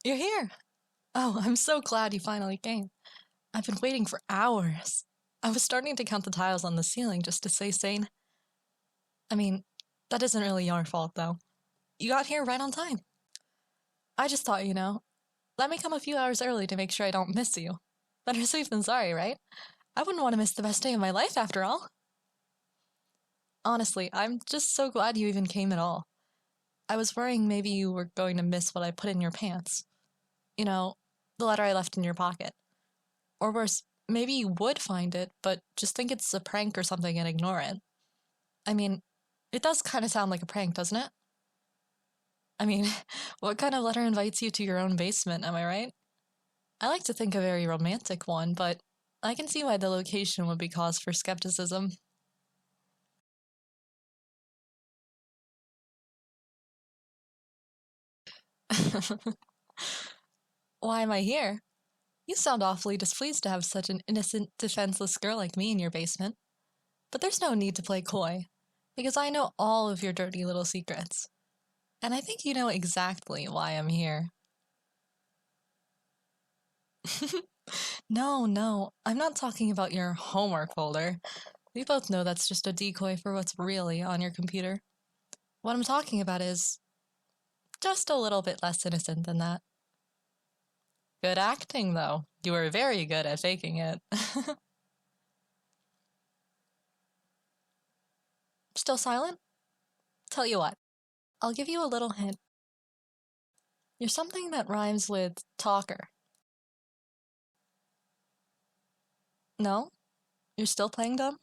You're here! Oh, I'm so glad you finally came. I've been waiting for hours. I was starting to count the tiles on the ceiling just to stay sane. I mean, that isn't really your fault, though. You got here right on time. I just thought, let me come a few hours early to make sure I don't miss you. Better safe than sorry, right? I wouldn't want to miss the best day of my life after all. Honestly, I'm just so glad you even came at all. I was worrying maybe you were going to miss what I put in your pants. You know, the letter I left in your pocket. Or worse, maybe you would find it, but just think it's a prank or something and ignore it. I mean, it does kind of sound like a prank, doesn't it? I mean, what kind of letter invites you to your own basement, am I right? I like to think a very romantic one, but I can see why the location would be cause for skepticism. Why am I here? You sound awfully displeased to have such an innocent, defenseless girl like me in your basement. But there's no need to play coy, because I know all of your dirty little secrets. And I think you know exactly why I'm here. No, I'm not talking about your homework folder. We both know that's just a decoy for what's really on your computer. What I'm talking about is just a little bit less innocent than that. Good acting, though. You were very good at faking it. Still silent? Tell you what, I'll give you a little hint. You're something that rhymes with talker. No? You're still playing dumb?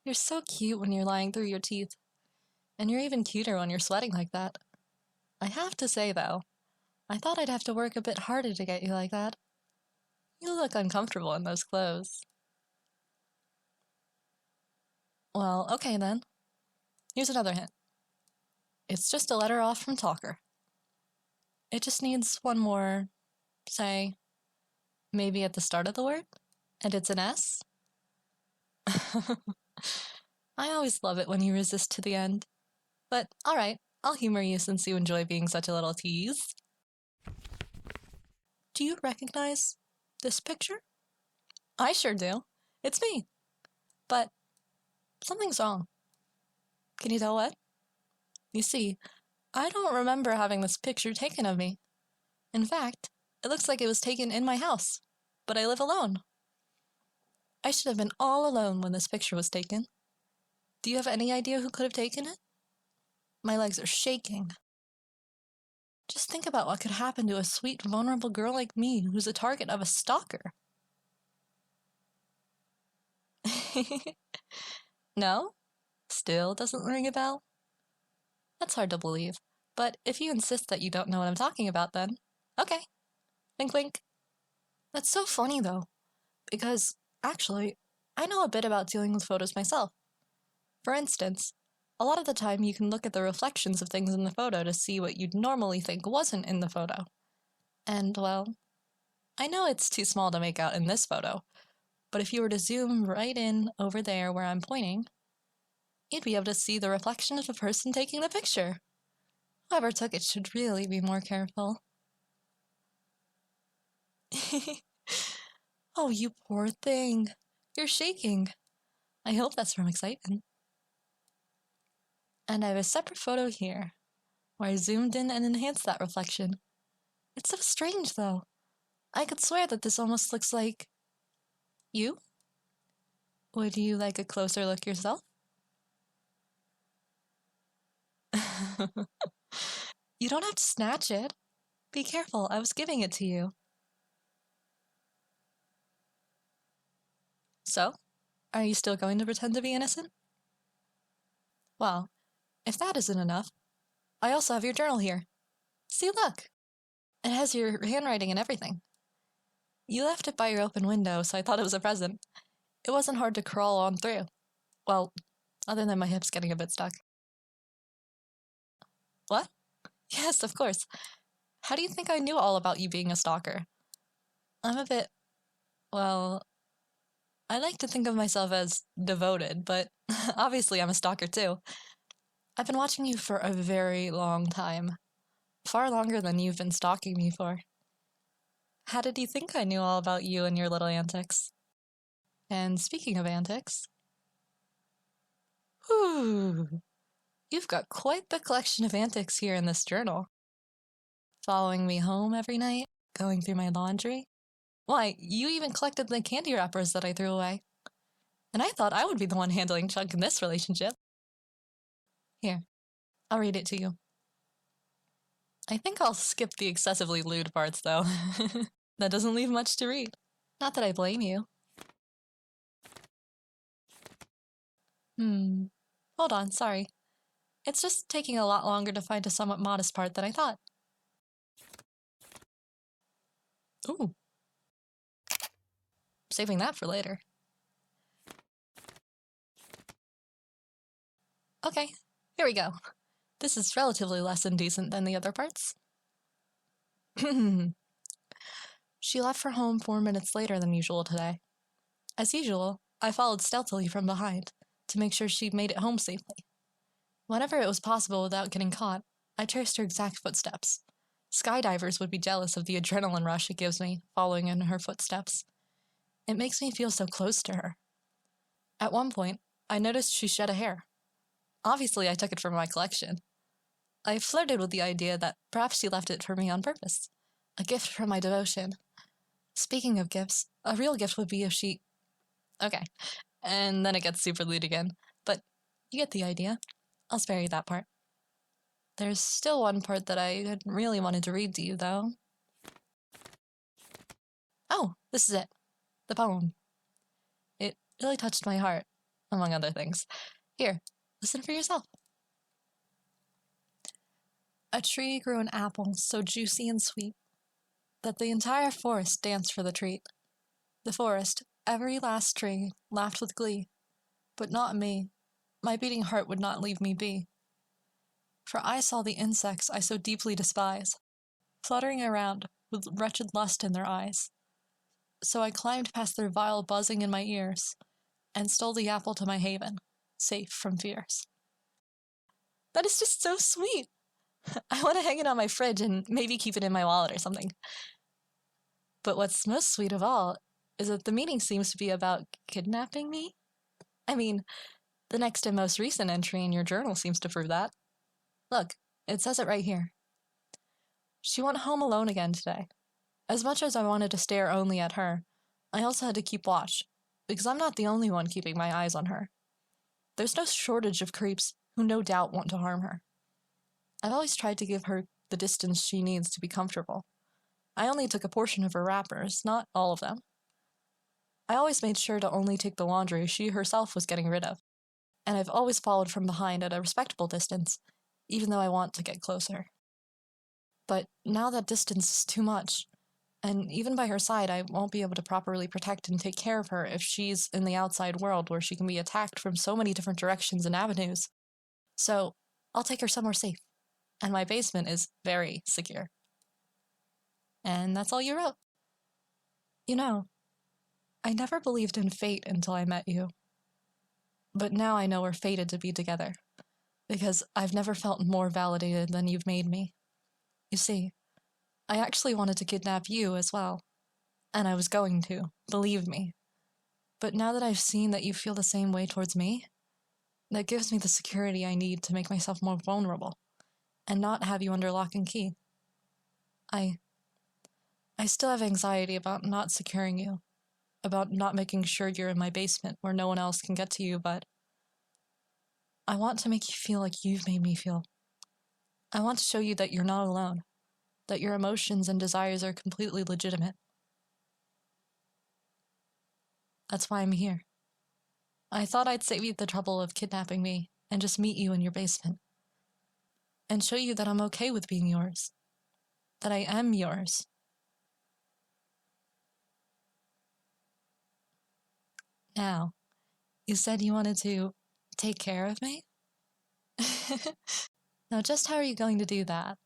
You're so cute when you're lying through your teeth. And you're even cuter when you're sweating like that. I have to say, though, I thought I'd have to work a bit harder to get you like that. You look uncomfortable in those clothes. Well, okay then. Here's another hint. It's just a letter off from talker. It just needs one more, say, maybe at the start of the word, and it's an S. I always love it when you resist to the end. But alright, I'll humor you since you enjoy being such a little tease. Do you recognize this picture? I sure do. It's me. But something's wrong. Can you tell what? You see, I don't remember having this picture taken of me. In fact, it looks like it was taken in my house, but I live alone. I should have been all alone when this picture was taken. Do you have any idea who could have taken it? My legs are shaking. Just think about what could happen to a sweet, vulnerable girl like me who's the target of a stalker. No? Still doesn't ring a bell? That's hard to believe, but if you insist that you don't know what I'm talking about, then okay. Wink wink. That's so funny though, because actually, I know a bit about dealing with photos myself. For instance, a lot of the time you can look at the reflections of things in the photo to see what you'd normally think wasn't in the photo. And, well, I know it's too small to make out in this photo, but if you were to zoom right in over there where I'm pointing, you'd be able to see the reflection of the person taking the picture. Whoever took it should really be more careful. Oh, you poor thing. You're shaking. I hope that's from excitement. And I have a separate photo here, where I zoomed in and enhanced that reflection. It's so strange, though. I could swear that this almost looks like... you? Would you like a closer look yourself? You don't have to snatch it. Be careful, I was giving it to you. So, are you still going to pretend to be innocent? Well, if that isn't enough, I also have your journal here. See, look! It has your handwriting and everything. You left it by your open window, so I thought it was a present. It wasn't hard to crawl on through. Well, other than my hips getting a bit stuck. What? Yes, of course. How do you think I knew all about you being a stalker? I'm a bit... well... I like to think of myself as devoted, but obviously I'm a stalker too. I've been watching you for a very long time. Far longer than you've been stalking me for. How did you think I knew all about you and your little antics? And speaking of antics... Whew! You've got quite the collection of antics here in this journal. Following me home every night, going through my laundry. Why, you even collected the candy wrappers that I threw away. And I thought I would be the one handling Chunk in this relationship. Here, I'll read it to you. I think I'll skip the excessively lewd parts, though. That doesn't leave much to read. Not that I blame you. Hold on, sorry. It's just taking a lot longer to find a somewhat modest part than I thought. Ooh. Saving that for later. Okay, here we go. This is relatively less indecent than the other parts. She left for home 4 minutes later than usual today. As usual, I followed stealthily from behind to make sure she made it home safely. Whenever it was possible without getting caught, I traced her exact footsteps. Skydivers would be jealous of the adrenaline rush it gives me following in her footsteps. It makes me feel so close to her. At one point, I noticed she shed a hair. Obviously, I took it from my collection. I flirted with the idea that perhaps she left it for me on purpose. A gift from my devotion. Speaking of gifts, a real gift would be if she... Okay, and then it gets super lewd again. But you get the idea. I'll spare you that part. There's still one part that I had really wanted to read to you, though. Oh, this is it. The poem. It really touched my heart, among other things. Here, listen for yourself. A tree grew an apple so juicy and sweet that the entire forest danced for the treat. The forest, every last tree, laughed with glee. But not me. My beating heart would not leave me be. For I saw the insects I so deeply despise, fluttering around with wretched lust in their eyes. So I climbed past their vile buzzing in my ears, and stole the apple to my haven, safe from fears. That is just so sweet! I want to hang it on my fridge and maybe keep it in my wallet or something. But what's most sweet of all is that the meaning seems to be about kidnapping me? I mean, the next and most recent entry in your journal seems to prove that. Look, it says it right here. She went home alone again today. As much as I wanted to stare only at her, I also had to keep watch, because I'm not the only one keeping my eyes on her. There's no shortage of creeps who no doubt want to harm her. I've always tried to give her the distance she needs to be comfortable. I only took a portion of her wrappers, not all of them. I always made sure to only take the laundry she herself was getting rid of, and I've always followed from behind at a respectable distance, even though I want to get closer. But now that distance is too much, and even by her side I won't be able to properly protect and take care of her if she's in the outside world where she can be attacked from so many different directions and avenues. So I'll take her somewhere safe, and my basement is very secure. And that's all you wrote. You know, I never believed in fate until I met you. But now I know we're fated to be together, because I've never felt more validated than you've made me. You see, I actually wanted to kidnap you as well. And I was going to, believe me. But now that I've seen that you feel the same way towards me, that gives me the security I need to make myself more vulnerable, and not have you under lock and key. I still have anxiety about not securing you, about not making sure you're in my basement where no one else can get to you, but I want to make you feel like you've made me feel. I want to show you that you're not alone, that your emotions and desires are completely legitimate. That's why I'm here. I thought I'd save you the trouble of kidnapping me and just meet you in your basement. And show you that I'm okay with being yours. That I am yours. Now, you said you wanted to take care of me? Now, just how are you going to do that?